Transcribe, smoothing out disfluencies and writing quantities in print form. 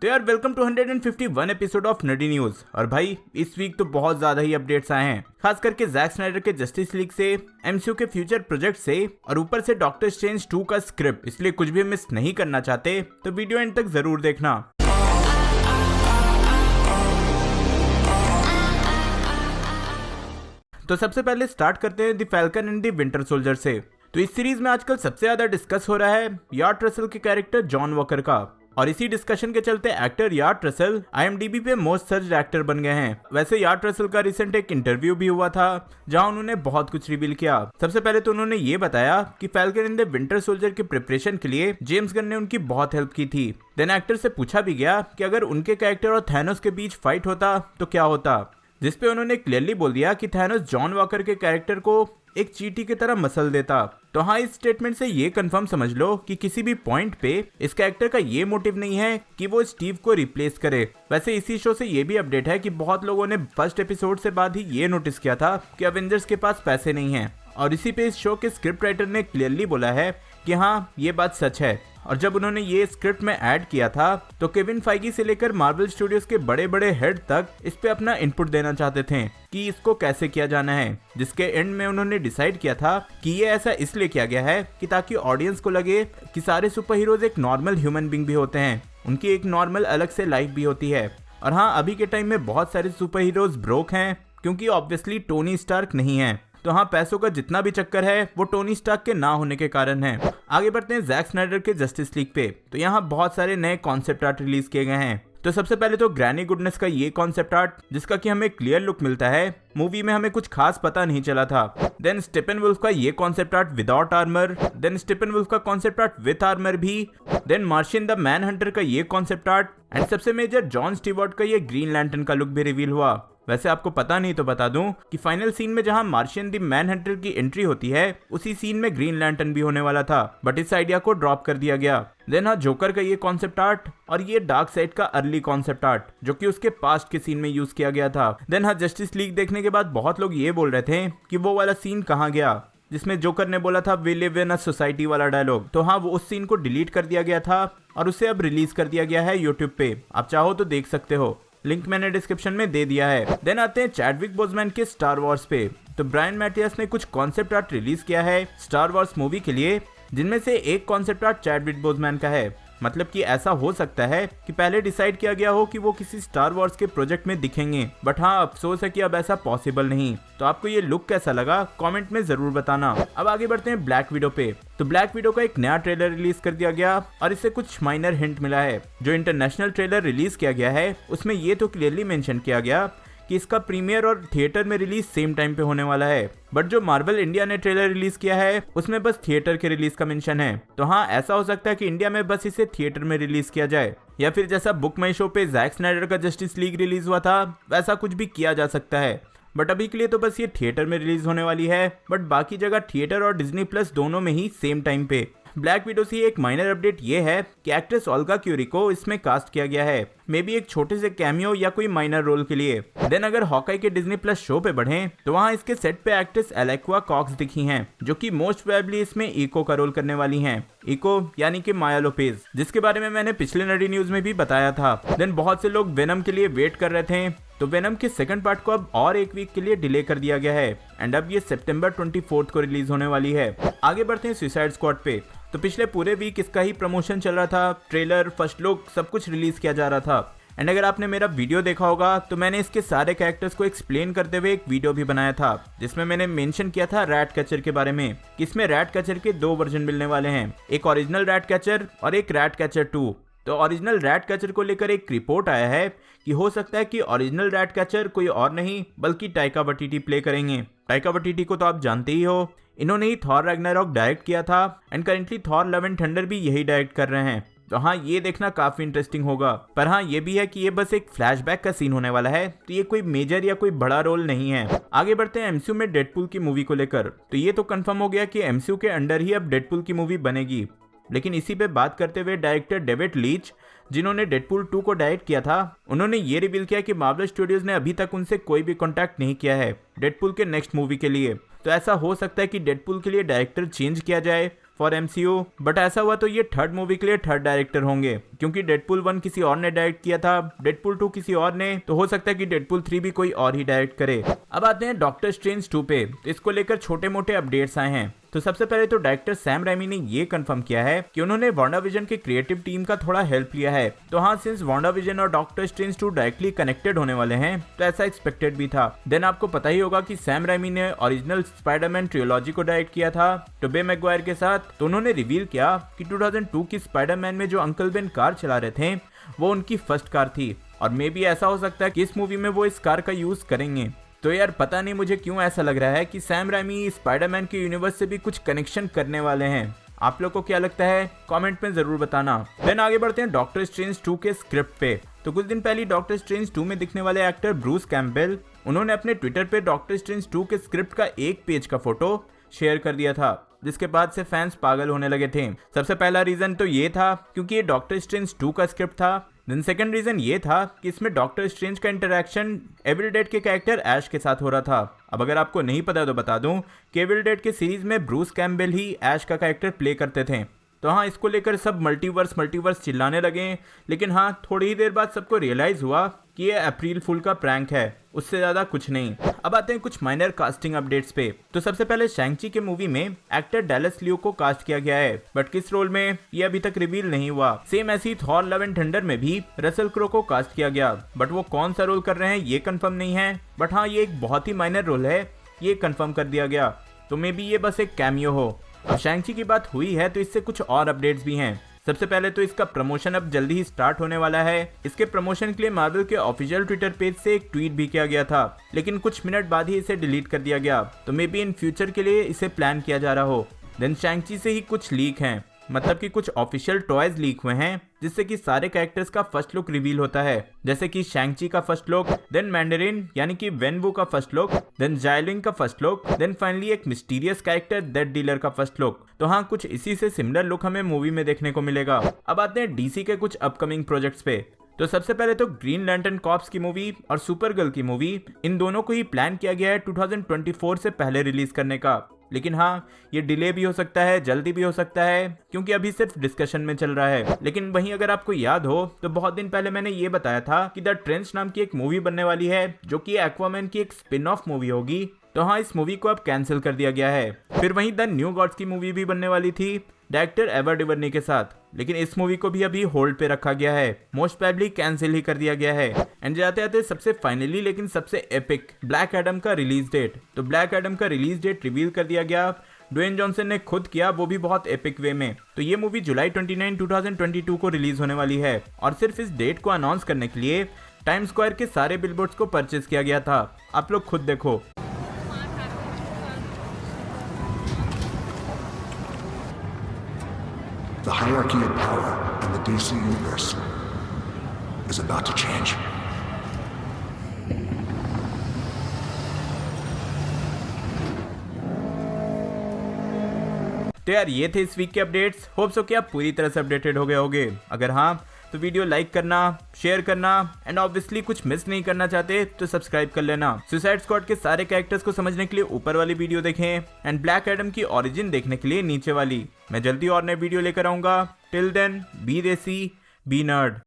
तो यार welcome to 151 episode of नडी न्यूज। और भाई इस वीक तो बहुत ज्यादा ही अपडेट्स आए हैं, खास करके जैक स्नाइडर के जस्टिस लीग से, एमसीयू के फ्यूचर प्रोजेक्ट से, और ऊपर से डॉक्टर स्ट्रेंज 2 का स्क्रिप्ट। इसलिए कुछ भी मिस नहीं करना चाहते तो वीडियो एंड तक जरूर देखना। तो सबसे पहले स्टार्ट करते हैं the falcon and the winter soldier से। तो इस सीरीज में आजकल सबसे ज्यादा डिस्कस हो रहा है यार्ड रसल के कैरेक्टर जॉन वॉकर का, और इसी डिस्कशन के चलते एक्टर यार्ड रसल IMDb पे मोस्ट सर्च्ड एक्टर बन गए हैं। वैसे यार्ड रसल का रिसेंट एक इंटरव्यू भी हुआ था जहां उन्होंने बहुत कुछ रिवील किया। सबसे पहले तो उन्होंने ये बताया कि falcon and the winter soldier की प्रिपरेशन के लिए जेम्स गन ने उनकी बहुत हेल्प की थी। देन एक्टर से पूछा भी गया कि अगर उनके कैरेक्टर और थैनोस के बीच फाइट होता तो क्या होता, जिसपे उन्होंने क्लियरली बोल दिया कि थैनोस जॉन वॉकर के कैरेक्टर को एक चींटी की तरह मसल देता। तो हाँ, इस स्टेटमेंट से ये कंफर्म समझ लो कि किसी भी पॉइंट पे इस कैरेक्टर का ये मोटिव नहीं है कि वो स्टीव को रिप्लेस करे। वैसे इसी शो से ये भी अपडेट है कि बहुत लोगों ने फर्स्ट एपिसोड से बाद ही ये नोटिस किया था कि अवेंजर्स के पास पैसे नहीं है, और इसी पे इस शो के स्क्रिप्ट राइटर ने क्लियरली बोला है कि हाँ ये बात सच है। और जब उन्होंने ये स्क्रिप्ट में ऐड किया था तो केविन फाइगी से लेकर मार्वल स्टूडियोज के बड़े बड़े हेड तक इस पे अपना इनपुट देना चाहते थे कि इसको कैसे किया जाना है, जिसके एंड में उन्होंने डिसाइड किया था कि ये ऐसा इसलिए किया गया है कि ताकि ऑडियंस को लगे कि सारे सुपर हीरोज एक नॉर्मल ह्यूमन बीइंग भी होते हैं, उनकी एक नॉर्मल अलग से लाइफ भी होती है। और हाँ, अभी के टाइम में बहुत सारे सुपर हीरोज ब्रोक हैं क्योंकि ऑब्वियसली टोनी स्टार्क नहीं है। तो हाँ, पैसों का जितना भी चक्कर है वो टोनी स्टार्क के ना होने के कारण है। आगे बढ़ते हैं जैक स्नाइडर के जस्टिस लीग पे। तो यहाँ बहुत सारे नए कॉन्सेप्ट आर्ट रिलीज किए गए हैं। तो सबसे पहले तो ग्रैनी गुडनेस का ये कॉन्सेप्ट आर्ट, जिसका कि हमें क्लियर लुक मिलता है, मूवी में हमें कुछ खास पता नहीं चला था। देन स्टेपनवुल्फ का ये concept art without armour, then Steppenwolf का कॉन्सेप्ट आर्ट विद आर्मर भी, then Martian the Manhunter का ये कॉन्सेप्ट आर्ट, एंड सबसे मेजर जॉन स्टीवर्ट का ये ग्रीन लैंटर्न का लुक भी रिवील हुआ। वैसे आपको पता नहीं तो बता दूं कि फाइनल सीन में जहां मार्शियन द मैन हंटर की एंट्री होती है उसी सीन में ग्रीन लैंटर्न भी होने वाला था, बट इस आइडिया को ड्रॉप कर दिया गया। देन हाँ, जोकर का ये कॉन्सेप्ट आर्ट और ये डार्क साइड का अर्ली कॉन्सेप्ट आर्ट जो कि उसके पास्ट के सीन में यूज किया गया था। देन हाँ, जस्टिस लीग देखने के बाद बहुत लोग ये बोल रहे थे कि वो वाला सीन कहाँ गया जिसमें जोकर ने बोला था we live in a society वाला डायलॉग। तो हाँ, वो उस सीन को डिलीट कर दिया गया था और उसे अब रिलीज कर दिया गया है यूट्यूब पे। आप चाहो तो देख सकते हो, लिंक मैंने डिस्क्रिप्शन में दे दिया है। देन आते हैं चैडविक बोजमैन के स्टार वॉर्स पे। तो ब्रायन मैटियस ने कुछ कॉन्सेप्ट आर्ट रिलीज किया है स्टार वॉर्स मूवी के लिए, जिनमें से एक कॉन्सेप्ट आर्ट चैडविक बोजमैन का है। मतलब कि ऐसा हो सकता है कि पहले डिसाइड किया गया हो कि वो किसी स्टार वॉर्स के प्रोजेक्ट में दिखेंगे, बट हाँ अफसोस है कि अब ऐसा पॉसिबल नहीं। तो आपको ये लुक कैसा लगा कमेंट में जरूर बताना। अब आगे बढ़ते हैं ब्लैक विडो पे। तो ब्लैक विडो का एक नया ट्रेलर रिलीज कर दिया गया और इससे कुछ माइनर हिंट मिला है। जो इंटरनेशनल ट्रेलर रिलीज किया गया है उसमें ये तो क्लियरली मेंशन किया गया कि इसका प्रीमियर और थिएटर में रिलीज सेम टाइम पे होने वाला है, बट जो मार्वल इंडिया ने ट्रेलर रिलीज किया है उसमें बस थिएटर के रिलीज का मेंशन है। तो हाँ, ऐसा हो सकता है कि इंडिया में बस इसे थिएटर में रिलीज किया जाए, या फिर जैसा बुक माई शो पे जैक स्नाइडर का जस्टिस लीग रिलीज हुआ था वैसा कुछ भी किया जा सकता है। बट अभी के लिए तो बस ये थिएटर में रिलीज होने वाली है, बट बाकी जगह थिएटर और डिज्नी प्लस दोनों में ही सेम टाइम पे। ब्लैक विडो से एक माइनर अपडेट ये है कि एक्ट्रेस ओल्गा क्यूरी को इसमें कास्ट किया गया है, मे बी एक छोटे से कैमियो या कोई माइनर रोल के लिए। देन अगर हॉकाई के डिज्नी प्लस शो पे बढ़े तो वहाँ इसके सेट पे एक्ट्रेस एलेक्वा कॉक्स दिखी हैं, जो कि मोस्ट प्रोबेबली इसमें इको का रोल करने वाली हैं। इको यानी कि माया लोपेज, जिसके बारे में मैंने पिछले नडी न्यूज में भी बताया था। देन बहुत से लोग वेनम के लिए वेट कर रहे थे, तो वेनम के सेकंड पार्ट को अब और एक वीक के लिए डिले कर दिया गया है, एंड अब ये सितंबर 24 को रिलीज होने वाली है। आगे बढ़ते हैं सुसाइड स्क्वाड पे। तो पिछले पूरे वीक इसका ही प्रमोशन चल रहा था, ट्रेलर, फर्स्ट लुक सब कुछ रिलीज किया जा रहा था। एंड अगर आपने मेरा वीडियो देखा होगा तो मैंने इसके सारे कैरेक्टर्स को एक्सप्लेन करते हुए एक वीडियो भी बनाया था, जिसमें मैंने मेंशन किया था रैट कैचर के बारे में कि इसमें रैट कैचर के 2 वर्जन मिलने वाले हैं, एक ओरिजिनल रैट कैचर और एक रैट कैचर 2। तो ओरिजिनल रैट कैचर को लेकर एक रिपोर्ट आया है कि हो सकता है कि ओरिजिनल रैट कैचर कोई और नहीं बल्कि टाइका वाइटिटी प्ले करेंगे। टाइका वाइटिटी को तो आप जानते ही हो, इन्होंने ही थॉर रैग्नारॉक डायरेक्ट किया था, and currently Thor love and thunder भी यही डायरेक्ट कर रहे हैं। तो हाँ, ये देखना काफी इंटरेस्टिंग होगा। पर हाँ, ये भी है कि ये बस एक फ्लैशबैक का सीन होने वाला है, तो ये कोई मेजर या कोई बड़ा रोल नहीं है। आगे बढ़ते हैं एमसीयू में डेडपूल की मूवी को लेकर। तो ये तो कंफर्म हो गया कि एमसीयू के अंडर ही अब डेडपूल की मूवी बनेगी, लेकिन इसी पे बात करते हुए डायरेक्टर डेविड लीच, जिन्होंने डेडपूल 2 को डायरेक्ट किया था, उन्होंने ये रिवील किया कि मार्वल स्टूडियोज ने अभी तक उनसे कोई भी कॉन्टैक्ट नहीं किया है डेडपूल के नेक्स्ट मूवी के लिए। तो ऐसा हो सकता है कि डेडपूल के लिए डायरेक्टर चेंज किया जाए फॉर एमसीयू, बट ऐसा हुआ तो ये थर्ड मूवी के लिए थर्ड डायरेक्टर होंगे, क्योंकि डेडपुल 1 किसी और ने डायरेक्ट किया था, डेडपुल 2 किसी और ने, तो हो सकता है कि डेडपुल 3 भी कोई और ही डायरेक्ट करे। अब आते हैं डॉक्टर स्ट्रेंज 2 पे। तो इसको लेकर छोटे मोटे अपडेट्स आए हैं। तो सबसे पहले तो डायरेक्टर सैम रेमी ने ये कंफर्म किया है कि उन्होंने वांडाविजन के क्रिएटिव टीम का थोड़ा हेल्प लिया है। तो हाँ, सिंस वांडाविजन और डॉक्टर स्ट्रेंज 2 डायरेक्टली कनेक्टेड होने वाले हैं, तो ऐसा एक्सपेक्टेड भी था। देन आपको पता ही होगा कि सैम रेमी ने ओरिजिनल स्पाइडरमैन ट्रियोलॉजी को डायरेक्ट किया था टोबे मैगवायर के साथ। तो उन्होंने रिवील किया कि 2002 की स्पाइडरमैन में जो अंकल बेन कार चला रहे थे वो उनकी फर्स्ट कार थी, और मे बी ऐसा हो सकता है कि इस मूवी में वो इस कार का यूज करेंगे। तो यार पता नहीं मुझे क्यों ऐसा लग रहा है कि सैम रेमी स्पाइडरमैन के यूनिवर्स से भी कुछ कनेक्शन करने वाले हैं। आप लोग को क्या लगता है कमेंट में जरूर बताना। देन आगे बढ़ते हैं डॉक्टर स्ट्रेंज 2 के स्क्रिप्ट पे। तो कुछ दिन पहले डॉक्टर स्ट्रेंज 2 में दिखने वाले एक्टर ब्रूस कैम्पबेल, उन्होंने अपने ट्विटर पे डॉक्टर स्ट्रेंज 2 के स्क्रिप्ट का एक पेज का फोटो शेयर कर दिया था, जिसके बाद से फैंस पागल होने लगे थे। सबसे पहला रीजन तो ये था क्योंकि ये डॉक्टर स्ट्रेंज 2 का स्क्रिप्ट था। देन सेकंड रीजन ये था कि इसमें डॉक्टर स्ट्रेंज का इंटरेक्शन एविल डेड के कैरेक्टर ऐश के साथ हो रहा था। अब अगर आपको नहीं पता तो बता दूं कि एविल डेड के सीरीज में ब्रूस कैम्पबेल ही ऐश का कैरेक्टर प्ले करते थे। तो हाँ, इसको लेकर सब मल्टीवर्स चिल्लाने लगे, लेकिन हाँ थोड़ी ही देर बाद सबको रियलाइज हुआ कि ये अप्रैल फूल का प्रैंक है, उससे ज्यादा कुछ नहीं। अब आते हैं कुछ माइनर कास्टिंग अपडेट्स पे। तो सबसे पहले शैंग-ची के मूवी में एक्टर डैलस लियो को कास्ट किया गया है, बट किस रोल में ये अभी तक रिवील नहीं हुआ। सेम ऐसी थॉर लव एंड थंडर में भी रसल क्रो को कास्ट किया गया, बट वो कौन सा रोल कर रहे हैं ये कंफर्म नहीं है। बट हाँ, ये एक बहुत ही माइनर रोल है, ये कंफर्म कर दिया गया। तो मे बी ये बस एक कैमियो हो। अब शैंग-ची की बात हुई है तो इससे कुछ और अपडेट्स भी हैं। सबसे पहले तो इसका प्रमोशन अब जल्दी ही स्टार्ट होने वाला है। इसके प्रमोशन के लिए मार्वल के ऑफिशियल ट्विटर पेज से एक ट्वीट भी किया गया था, लेकिन कुछ मिनट बाद ही इसे डिलीट कर दिया गया। तो मे बी इन फ्यूचर के लिए इसे प्लान किया जा रहा हो। देन शैंग-ची से ही कुछ लीक हैं, मतलब कि कुछ ऑफिशियल टॉयज लीक हुए हैं, जिससे कि सारे कैरेक्टर्स का फर्स्ट लुक रिवील होता है, जैसे कि शैंग-ची का फर्स्ट लुक, देन मैंडरिन यानी कि वेनवू का फर्स्ट लुक, देन जायलिंग का फर्स्ट लुक, देन फाइनली एक मिस्टीरियस कैरेक्टर डेड डीलर का फर्स्ट लुक। तो हाँ, कुछ इसी से सिमिलर लुक हमें मूवी में देखने को मिलेगा। अब आते हैं डीसी के कुछ अपकमिंग प्रोजेक्ट्स पे। तो सबसे पहले तो ग्रीन लैंटर्न कॉर्प्स की मूवी और सुपरगर्ल की मूवी, इन दोनों को ही प्लान किया गया है 2024 से पहले रिलीज करने का। लेकिन हाँ, ये डिले भी हो सकता है, जल्दी भी हो सकता है, क्योंकि अभी सिर्फ डिस्कशन में चल रहा है। लेकिन वहीं अगर आपको याद हो तो बहुत दिन पहले मैंने ये बताया था कि द ट्रेंच नाम की एक मूवी बनने वाली है, जो कि एक्वामैन की एक स्पिन ऑफ मूवी होगी। तो हाँ, इस मूवी को अब कैंसिल कर दिया गया है। फिर वहीं द न्यू गॉड्स की मूवी भी बनने वाली थी डायरेक्टर एवर डिवर्नी के साथ, लेकिन इस मूवी को भी अभी होल्ड पे रखा गया है, मोस्ट प्रोबेबली कैंसिल ही कर दिया गया है। एंड जाते आते सबसे फाइनली लेकिन सबसे एपिक ब्लैक एडम का रिलीज डेट। तो ब्लैक एडम का रिलीज डेट रिवील कर दिया गया, ड्वेन जॉनसन ने खुद किया, वो भी बहुत एपिक वे में। तो ये मूवी जुलाई 29, 2022 को रिलीज होने वाली है, और सिर्फ इस डेट को अनाउंस करने के लिए टाइम स्क्वायर के सारे बिलबोर्ड्स को परचेज किया गया था। आप लोग खुद देखो। The hierarchy of power in the DC universe is about to change. तो यार ये थे इस वीक के अपडेट्स। होप सो कि आप पूरी तरह से अपडेटेड हो गए होगे। अगर हाँ तो वीडियो लाइक करना, शेयर करना, एंड ऑब्वियसली कुछ मिस नहीं करना चाहते तो सब्सक्राइब कर लेना। सुसाइड स्क्वाड के सारे कैरेक्टर्स को समझने के लिए ऊपर वाली वीडियो देखें, एंड ब्लैक एडम की ओरिजिन देखने के लिए नीचे वाली। मैं जल्दी और नए वीडियो लेकर आऊंगा। टिल देन बी देसी, बी नर्ड।